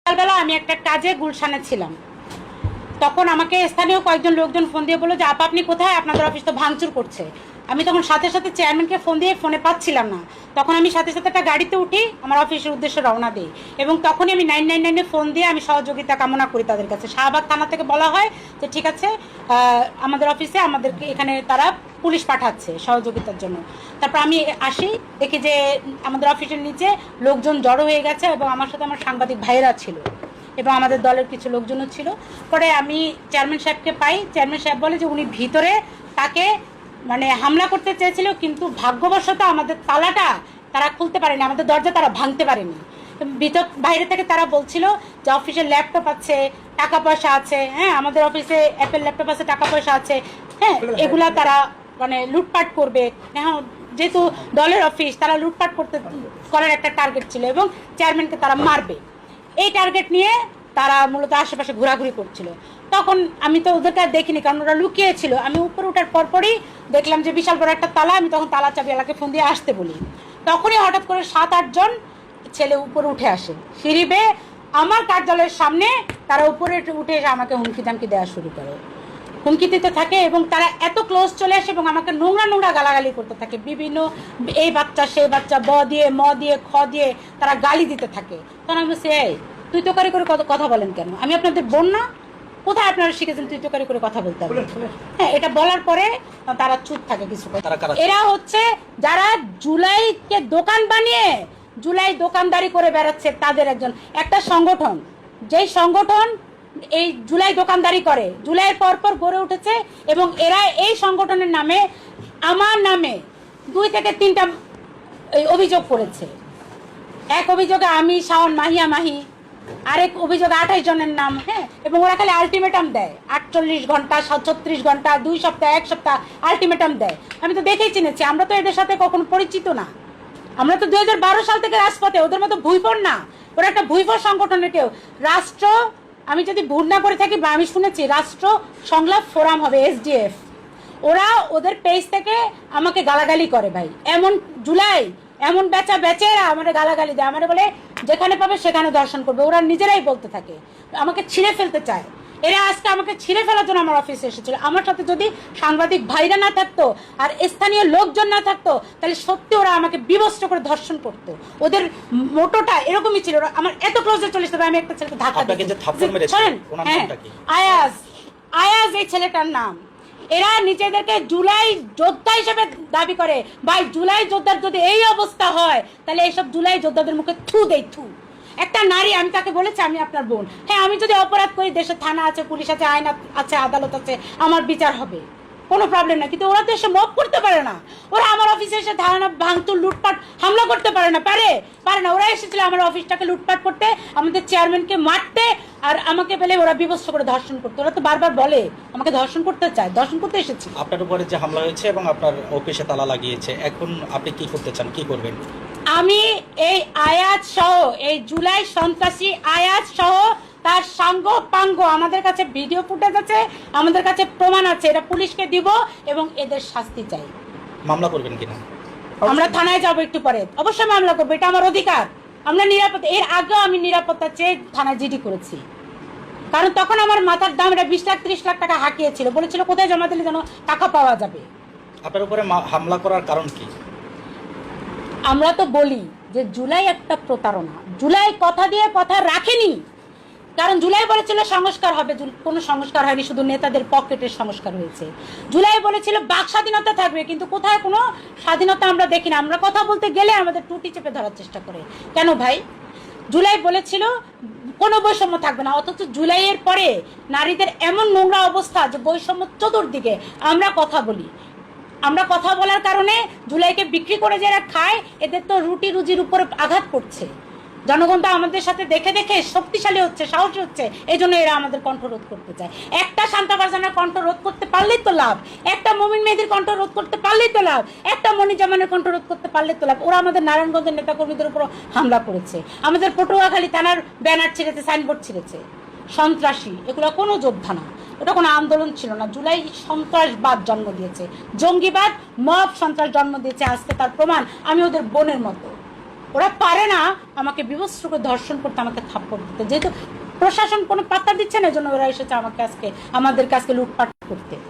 সকালবেলা আমি একটা কাজে গুলশানে ছিলাম, তখন আমাকে স্থানীয় কয়েকজন লোকজন ফোন দিয়ে বললো যে আপা আপনি কোথায়, আপনাদের অফিস তো ভাঙচুর করছে। আমি তখন সাথে সাথে চেয়ারম্যানকে ফোন দিয়ে ফোনে পাচ্ছিলাম না, তখন আমি সাথে সাথে একটা গাড়িতে উঠি, আমার অফিসের উদ্দেশ্যে রওনা দিই এবং তখনই আমি 999-এ ফোন দিয়ে আমি সহযোগিতা কামনা করি তাদের কাছে। শাহবাগ থানা থেকে বলা হয় যে ঠিক আছে, আমাদের অফিসে আমাদেরকে এখানে তারা পুলিশ পাঠাচ্ছে সহযোগিতার জন্য। তারপর আমি আসি, দেখি যে আমাদের অফিসের নিচে লোকজন জড়ো হয়ে গেছে এবং আমার সাথে আমার সাংবাদিক ভাইয়েরা ছিল এবং আমাদের দলের কিছু লোকজনও ছিল। পরে আমি চেয়ারম্যান সাহেবকে পাই, চেয়ারম্যান সাহেব বলে যে উনি ভিতরে তাকে হামলা করতে চেয়েছিল, কিন্তু ভাগ্যবশত আমাদের তালাটা তারা খুলতে পারেনি, আমাদের দরজা তারা ভাঙতে পারেনি। ভিতর বাইরে থেকে তারা বলছিল যে অফিসে ল্যাপটপ আছে, টাকা পয়সা আছে, হ্যাঁ আমাদের অফিসে অ্যাপেল ল্যাপটপ আছে, টাকা পয়সা আছে, হ্যাঁ এগুলা তারা লুটপাট করবে। হ্যাঁ যেহেতু দলের অফিস, তারা লুটপাট করার একটা টার্গেট ছিল এবং চেয়ারম্যানকে তারা মারবে, এই টার্গেট নিয়ে তারা মূলত আশেপাশে ঘোরাঘুরি করছিল। তখন আমি তো ওদেরকে আর দেখিনি, কারণ ওরা লুকিয়ে ছিল। আমি উপরে ওঠার পরপরই দেখলাম যে বিশাল বড় একটা তালা, আমি তখন তালা চাবিওয়ালাকে ফোন দিয়ে আসতে বলি। তখনই হঠাৎ করে 7-8 জন ছেলে উপরে উঠে আসে, সিঁড়ি বেয়ে আমার কার্যালয়ের সামনে তারা উপরে উঠে এসে আমাকে হুমকি দামকি দেওয়া শুরু করে, হুমকি দিতে থাকে এবং তারা এত ক্লোজ চলে আসে এবং আমাকে নোংরা নোংরা গালাগালি করতে থাকে, বিভিন্ন এই বাচ্চা সেই বাচ্চা, ব দিয়ে ম দিয়ে খ দিয়ে তারা গালি দিতে থাকে। তখন আমি বলছি এই তুই তোকারি করে কথা বলেন কেন, আমি আপনাদের বোন না, কোথায় আপনারা শিখেছেন তুই তোকারি করে কথা বলতে হবে? হ্যাঁ এটা বলার পরে তারা চুপ থাকে কিছু কথা। এরা হচ্ছে যারা জুলাইকে দোকান বানিয়ে জুলাই দোকানদারি করে বেড়াচ্ছে, তাদের একটা সংগঠন, যেই সংগঠন এই জুলাই দোকানদারি করে, জুলাইয়ের পরপর গড়ে উঠেছে এবং এরা এই সংগঠনের নামে আমার নামে 2 থেকে 3টা অভিযোগ করেছে। এক অভিযোগে আমি, শাওন, মাহিয়া মাহি, আরেক অভিযোগে 28 জনের নাম। হ্যাঁ এবং ওরা খালি আলটিমেটাম দেয়, 48 ঘন্টা, 36 ঘন্টা, 2 সপ্তাহ, 1 সপ্তাহ আলটিমেটাম দেয়। আমি তো দেখেই চিনেছি, আমরা তো এদের সাথে কখনো পরিচিত না, আমরা তো 2012 সাল থেকে রাজপথে, ওদের মতো ভুইফোর না, ওরা একটা ভুইফোর সংগঠনের কেউ। রাষ্ট্র, আমি যদি ভুল না করে থাকি বা আমি শুনেছি রাষ্ট্র সংলাপ ফোরাম হবে, SDF, ওরা ওদের পেজ থেকে আমাকে গালাগালি করে ভাই। এমন জুলাই এমন বেচেরা আমার গালাগালি দেয়, আমার বলে যেখানে পাবে সেখানে দর্শন করবে, ওরা নিজেরাই বলতে থাকে, আমাকে ছিঁড়ে ফেলতে চায়। এরা আজকে আমাকে ছিঁড়ে ফেলার জন্য আমার অফিসে এসেছিল। আমার সাথে যদি সাংবাদিক ভাইরা না থাকতো আর স্থানীয় লোকজন না থাকতো, তাহলে সত্যি ওরা আমাকে বিভৎস করে ধর্ষণ করতো। ওদের মোটোটা এরকমই ছিল, ওরা আমার এত ক্লোজে চলে আসতো। আমি একটা ছেলেকে ধাক্কা দিয়েছি, আয়াজ, আয়াজ এই ছেলেটার নাম। এরা নিজেদেরকে জুলাই যোদ্ধা হিসেবে দাবি করে। ভাই জুলাই যোদ্ধার যদি এই অবস্থা হয়, তাহলে এইসব জুলাই যোদ্ধাদের মুখে থু দেই, থু। একটা নারী, আমি তাকে বলেছি আমি আপনার বোন, হ্যাঁ আমি যদি অপরাধ করি, দেশে থানা আছে, পুলিশ আছে, আইন আছে, আদালত আছে, আমার বিচার হবে, কোনো প্রবলেম না। কিন্তু ওরা তো এসে মব করতে পারে না, ওরা আমার অফিসে এসে ধারণা ভাঙচুর লুটপাট হামলা করতে পারে না, পারে না। ওরা এসেছিল আমার অফিসটাকে লুটপাট করতে, আমাদের চেয়ারম্যানকে মারতে, আর আমাকে পেলে ওরা বিভৎস করে ধর্ষণ করতে। ওরা তো বারবার বলে আমাকে ধর্ষণ করতে চায়, ধর্ষণ করতে এসেছি। আপনার উপরে যে হামলা হয়েছে এবং আপনার অফিসে তালা লাগিয়েছে, এখন আপনি কি করতে চান, কি করবেন? আমি এই আয়াত সহ, এই জুলাই সন্ত্রাসী আয়াত সহ তার সাঙ্গ পাঙ্গ, আমাদের কাছে ভিডিও ফুটেজ আছে, আমাদের কাছে প্রমাণ আছে, এটা পুলিশকে দিব এবং এদের শাস্তি চাই। মামলা করবেন কিনা? আমরা থানায় যাবো একটু পরে, অবশ্যই মামলা করবো, এটা আমার অধিকার। আমরা নিরাপত্তা, এর আগেও আমি নিরাপত্তা চেয়ে থানায় জিডি করেছি, কারণ তখন আমার মাথার দাম এটা 20 লাখ 30 লাখ টাকা হাঁকিয়েছিল, বলেছিল কোথায় জমা দিলে যেন টাকা পাওয়া যাবে। আপনার উপরে হামলা করার কারণ কি? আমরা তো বলি যে জুলাই একটা প্রতারণা, জুলাই কথা দিয়ে কথা রাখেনি, কারণ জুলাই বলেছিল সংস্কার হবে, কোনো সংস্কার হয়নি, শুধু নেতাদের পকেটের সংস্কার হয়েছে। জুলাই বলেছিল বাক স্বাধীনতা থাকবে, কিন্তু কোথায় কোনো স্বাধীনতা আমরা দেখি না। আমরা কথা বলতে গেলে আমাদের টুটি চেপে ধরার চেষ্টা করে। কেন ভাই? জুলাই বলেছিল কোনো বৈষম্য থাকবে না, অথচ জুলাইয়ের পরে নারীদের এমন নোংরা অবস্থা যে বৈষম্য চতুর্দিকে। আমরা কথা বলি, আমরা কথা বলার কারণে জুলাইকে বিক্রি করে যারা খায়, এদের তো রুটি রুজির উপরে আঘাত করছে। জনগণ তো আমাদের সাথে দেখে দেখে শক্তিশালী হচ্ছে, সাহসী হচ্ছে, এই জন্য এরা আমাদের কণ্ঠ রোধ করতে চায়। একটা শান্তা ফারজানার কণ্ঠ রোধ করতে পারলেই তো লাভ, একটা মমিন মেহেদির কণ্ঠ রোধ করতে পারলেই তো লাভ, একটা মনিজামানের কণ্ঠ রোধ করতে পারলেই তো লাভ। ওরা আমাদের নারায়ণগঞ্জের নেতাকর্মীদের উপর হামলা করেছে, আমাদের পটুয়াখালী থানার ব্যানার ছিঁড়েছে, সাইনবোর্ড ছিঁড়েছে। সন্ত্রাসী, এগুলো কোনো যোদ্ধা না, ওটা কোনো আন্দোলন ছিল না। জুলাই সন্ত্রাসবাদ জন্ম দিয়েছে, জঙ্গিবাদ, মব সন্ত্রাস জন্ম দিয়েছে। আজকে তার প্রমাণ, আমি ওদের বোনের মতো, ওরা পারে না আমাকে বিভৎস করে ধর্ষণ করতে, আমাকে থাপ্পড় দিতে, যেহেতু প্রশাসন কোনো পাত্তা দিচ্ছে না, এজন্য ওরা এসেছে আমাকে আজকে, আমাদেরকে আজকে লুটপাট করতে।